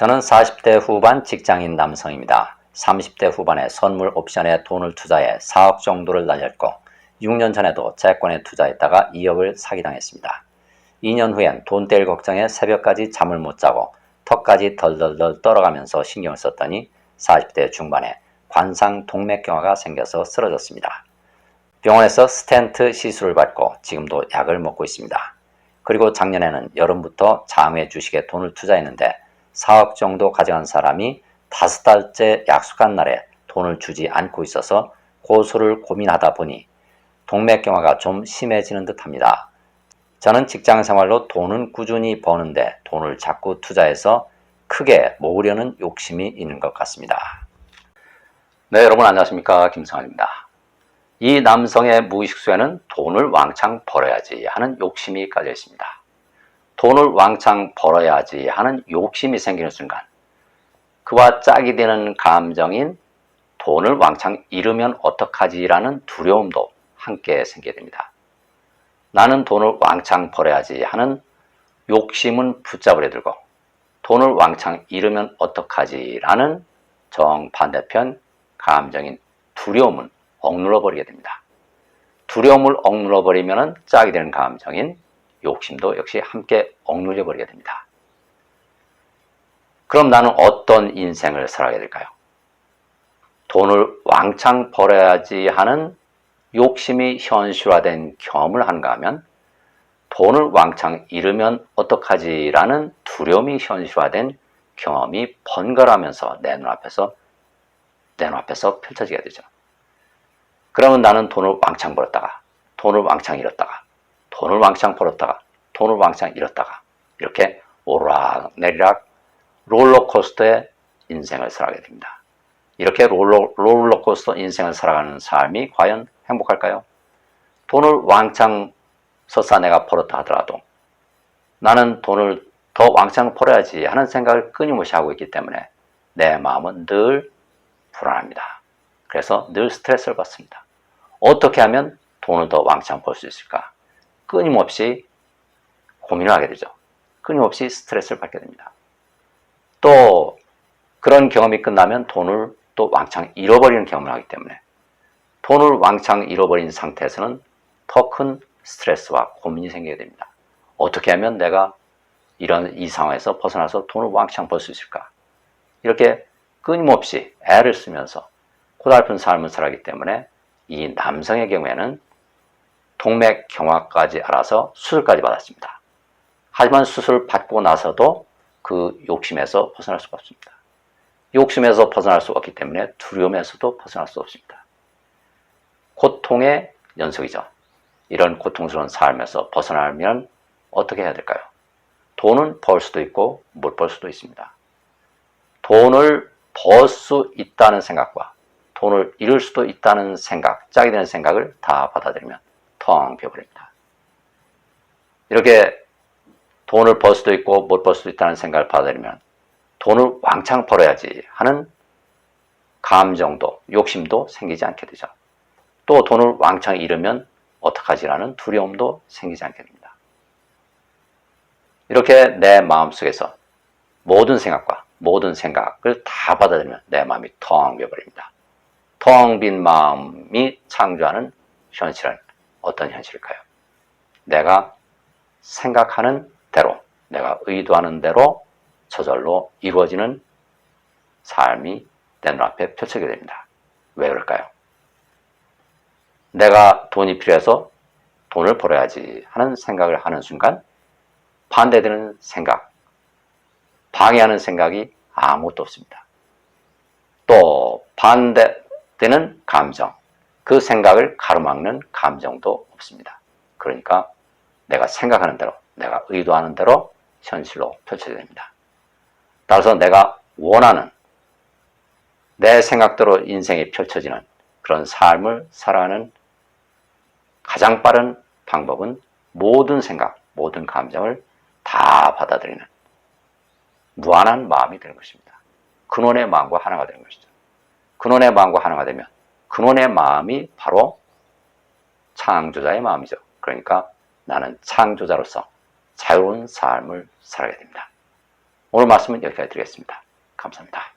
저는 40대 후반 직장인 남성입니다. 30대 후반에 선물 옵션에 돈을 투자해 4억 정도를 날렸고 6년 전에도 채권에 투자했다가 2억을 사기당했습니다. 2년 후엔 돈 뗄 걱정에 새벽까지 잠을 못 자고 턱까지 덜덜덜 떨어가면서 신경을 썼더니 40대 중반에 관상 동맥경화가 생겨서 쓰러졌습니다. 병원에서 스텐트 시술을 받고 지금도 약을 먹고 있습니다. 그리고 작년에는 여름부터 장외 주식에 돈을 투자했는데 4억 정도 가져간 사람이 5달째 약속한 날에 돈을 주지 않고 있어서 고소를 고민하다 보니 동맥경화가 좀 심해지는 듯합니다. 저는 직장생활로 돈은 꾸준히 버는데 돈을 자꾸 투자해서 크게 모으려는 욕심이 있는 것 같습니다. 네, 여러분 안녕하십니까, 김성환입니다. 이 남성의 무의식수에는 돈을 왕창 벌어야지 하는 욕심이 깔려 있습니다. 돈을 왕창 벌어야지 하는 욕심이 생기는 순간 그와 짝이 되는 감정인 돈을 왕창 잃으면 어떡하지라는 두려움도 함께 생기게 됩니다. 나는 돈을 왕창 벌어야지 하는 욕심은 붙잡으려 들고 돈을 왕창 잃으면 어떡하지라는 정반대편 감정인 두려움은 억눌러 버리게 됩니다. 두려움을 억눌러 버리면 짝이 되는 감정인 욕심도 역시 함께 억눌려 버리게 됩니다. 그럼 나는 어떤 인생을 살아가게 될까요? 돈을 왕창 벌어야지 하는 욕심이 현실화된 경험을 하는가 하면 돈을 왕창 잃으면 어떡하지라는 두려움이 현실화된 경험이 번갈아가면서 내 눈앞에서 펼쳐지게 되죠. 그러면 나는 돈을 왕창 벌었다가 돈을 왕창 잃었다가 돈을 왕창 벌었다가 돈을 왕창 잃었다가 이렇게 오르락내리락 롤러코스터의 인생을 살아가게 됩니다. 이렇게 롤러코스터 인생을 살아가는 삶이 과연 행복할까요? 돈을 왕창 설사 내가 벌었다 하더라도 나는 돈을 더 왕창 벌어야지 하는 생각을 끊임없이 하고 있기 때문에 내 마음은 늘 불안합니다. 그래서 늘 스트레스를 받습니다. 어떻게 하면 돈을 더 왕창 벌 수 있을까? 끊임없이 고민을 하게 되죠. 끊임없이 스트레스를 받게 됩니다. 또 그런 경험이 끝나면 돈을 또 왕창 잃어버리는 경험을 하기 때문에 돈을 왕창 잃어버린 상태에서는 더 큰 스트레스와 고민이 생기게 됩니다. 어떻게 하면 내가 이 상황에서 벗어나서 돈을 왕창 벌 수 있을까? 이렇게 끊임없이 애를 쓰면서 고달픈 삶을 살아가기 때문에 이 남성의 경우에는 동맥경화까지 알아서 수술까지 받았습니다. 하지만 수술 받고 나서도 그 욕심에서 벗어날 수가 없습니다. 욕심에서 벗어날 수 없기 때문에 두려움에서도 벗어날 수 없습니다. 고통의 연속이죠. 이런 고통스러운 삶에서 벗어나려면 어떻게 해야 될까요? 돈은 벌 수도 있고 못 벌 수도 있습니다. 돈을 벌 수 있다는 생각과 돈을 잃을 수도 있다는 생각, 짝이 되는 생각을 다 받아들이면 텅 비어버립니다. 이렇게 돈을 벌 수도 있고 못 벌 수도 있다는 생각을 받아들이면 돈을 왕창 벌어야지 하는 감정도 욕심도 생기지 않게 되죠. 또 돈을 왕창 잃으면 어떡하지라는 두려움도 생기지 않게 됩니다. 이렇게 내 마음속에서 모든 생각과 모든 생각을 다 받아들이면 내 마음이 텅 비어버립니다. 텅 빈 마음이 창조하는 현실은 어떤 현실일까요? 내가 생각하는 대로, 내가 의도하는 대로 저절로 이루어지는 삶이 내 눈앞에 펼쳐지게 됩니다. 왜 그럴까요? 내가 돈이 필요해서 돈을 벌어야지 하는 생각을 하는 순간 반대되는 생각, 방해하는 생각이 아무것도 없습니다. 또 반대되는 감정, 그 생각을 가로막는 감정도 없습니다. 그러니까 내가 생각하는 대로, 내가 의도하는 대로 현실로 펼쳐져야 됩니다. 따라서 내가 원하는 내 생각대로 인생이 펼쳐지는 그런 삶을 살아가는 가장 빠른 방법은 모든 생각, 모든 감정을 다 받아들이는 무한한 마음이 되는 것입니다. 근원의 마음과 하나가 되는 것이죠. 근원의 마음과 하나가 되면 근원의 마음이 바로 창조자의 마음이죠. 그러니까 나는 창조자로서 자유로운 삶을 살아가게 됩니다. 오늘 말씀은 여기까지 드리겠습니다. 감사합니다.